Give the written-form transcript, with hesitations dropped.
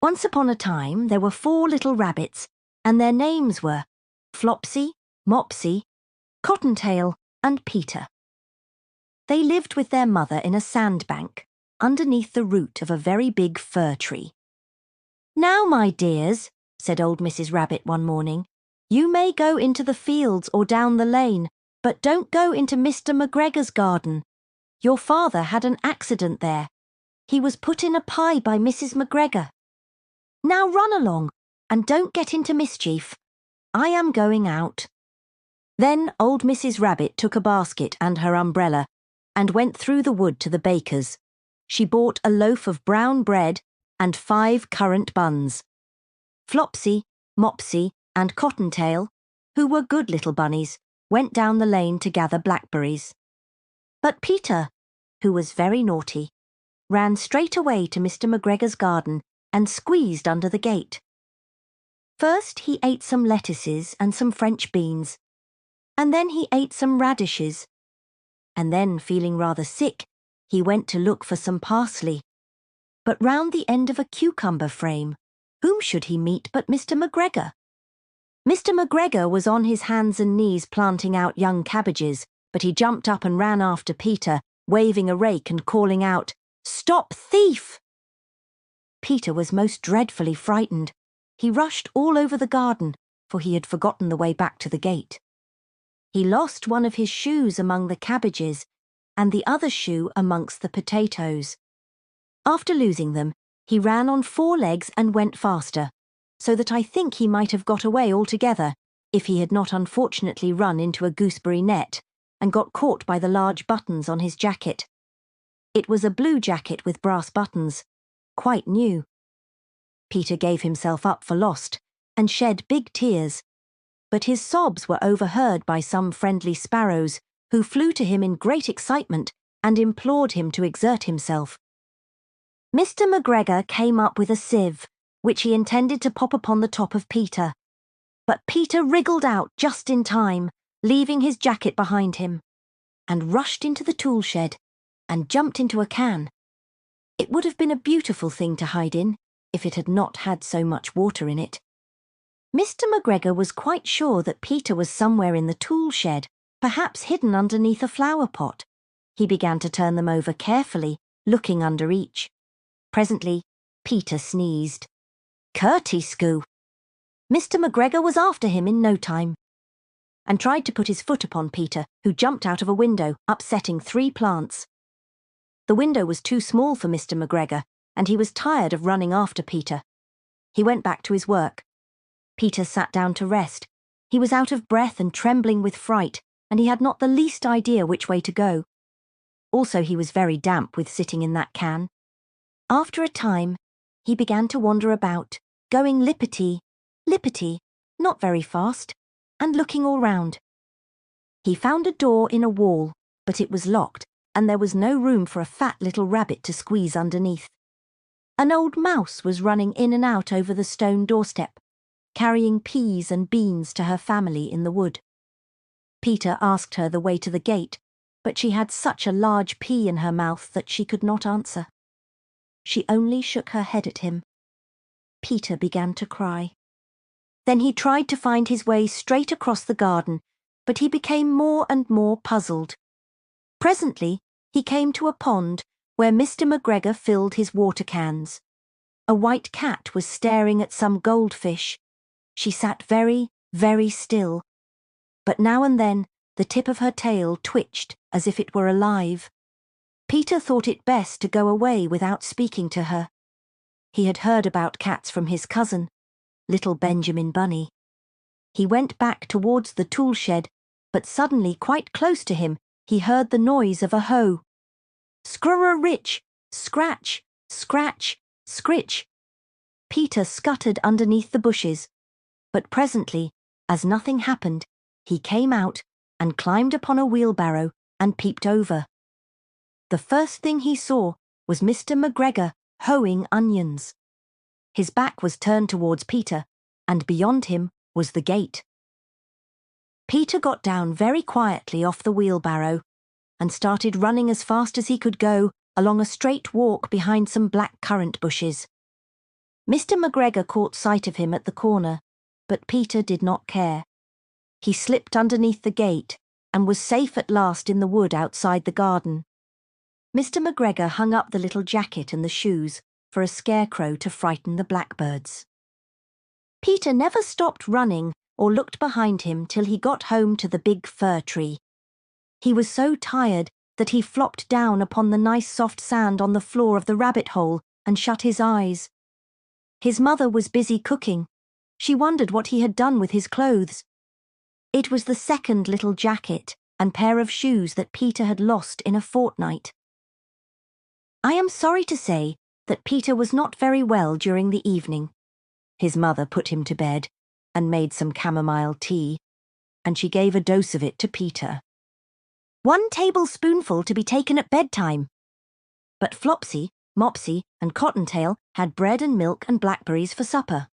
Once upon a time there were 4 little rabbits, and their names were Flopsy, Mopsy, Cottontail, and Peter. They lived with their mother in a sandbank, underneath the root of a very big fir tree. "Now, my dears," said old Mrs. Rabbit one morning, "you may go into the fields or down the lane, but don't go into Mr. McGregor's garden. Your father had an accident there. He was put in a pie by Mrs. McGregor. Now run along, and don't get into mischief. I am going out." Then old Mrs. Rabbit took a basket and her umbrella, and went through the wood to the baker's. She bought a loaf of brown bread and 5 currant buns. Flopsy, Mopsy, and Cottontail, who were good little bunnies, went down the lane to gather blackberries. But Peter, who was very naughty, ran straight away to Mr. McGregor's garden and squeezed under the gate. First he ate some lettuces and some French beans, and then he ate some radishes, and then, feeling rather sick, he went to look for some parsley. But round the end of a cucumber frame, whom should he meet but Mr. McGregor? Mr. McGregor was on his hands and knees planting out young cabbages, but he jumped up and ran after Peter, waving a rake and calling out, "Stop, thief!" Peter was most dreadfully frightened. He rushed all over the garden, for he had forgotten the way back to the gate. He lost one of his shoes among the cabbages, and the other shoe amongst the potatoes. After losing them, he ran on 4 legs and went faster, so that I think he might have got away altogether if he had not unfortunately run into a gooseberry net and got caught by the large buttons on his jacket. It was a blue jacket with brass buttons, quite new. Peter gave himself up for lost and shed big tears, but his sobs were overheard by some friendly sparrows who flew to him in great excitement and implored him to exert himself. Mr. McGregor came up with a sieve, which he intended to pop upon the top of Peter. But Peter wriggled out just in time, leaving his jacket behind him, and rushed into the tool shed and jumped into a can. It would have been a beautiful thing to hide in, if it had not had so much water in it. Mr. McGregor was quite sure that Peter was somewhere in the tool shed, perhaps hidden underneath a flower pot. He began to turn them over carefully, looking under each. Presently, Peter sneezed. Curty-scoo! Mr. McGregor was after him in no time, and tried to put his foot upon Peter, who jumped out of a window, upsetting 3 plants. The window was too small for Mr. McGregor, and he was tired of running after Peter. He went back to his work. Peter sat down to rest. He was out of breath and trembling with fright, and he had not the least idea which way to go. Also, he was very damp with sitting in that can. After a time, he began to wander about, going lippity, lippity, not very fast, and looking all round. He found a door in a wall, but it was locked, and there was no room for a fat little rabbit to squeeze underneath. An old mouse was running in and out over the stone doorstep, carrying peas and beans to her family in the wood. Peter asked her the way to the gate, but she had such a large pea in her mouth that she could not answer. She only shook her head at him. Peter began to cry. Then he tried to find his way straight across the garden, but he became more and more puzzled. Presently, he came to a pond where Mr. McGregor filled his water cans. A white cat was staring at some goldfish. She sat very, very still, but now and then the tip of her tail twitched as if it were alive. Peter thought it best to go away without speaking to her. He had heard about cats from his cousin, little Benjamin Bunny. He went back towards the tool shed, but suddenly, quite close to him, he heard the noise of a hoe. Scrurr-rich, scratch, scratch, scritch. Peter scuttered underneath the bushes, but presently, as nothing happened, he came out and climbed upon a wheelbarrow and peeped over. The first thing he saw was Mr. McGregor hoeing onions. His back was turned towards Peter, and beyond him was the gate. Peter got down very quietly off the wheelbarrow and started running as fast as he could go along a straight walk behind some black currant bushes. Mr. McGregor caught sight of him at the corner, but Peter did not care. He slipped underneath the gate and was safe at last in the wood outside the garden. Mr. McGregor hung up the little jacket and the shoes for a scarecrow to frighten the blackbirds. Peter never stopped running or looked behind him till he got home to the big fir tree. He was so tired that he flopped down upon the nice soft sand on the floor of the rabbit hole and shut his eyes. His mother was busy cooking. She wondered what he had done with his clothes. It was the second little jacket and pair of shoes that Peter had lost in a fortnight. I am sorry to say that Peter was not very well during the evening. His mother put him to bed and made some chamomile tea, and she gave a dose of it to Peter. 1 tablespoonful to be taken at bedtime. But Flopsy, Mopsy, and Cottontail had bread and milk and blackberries for supper.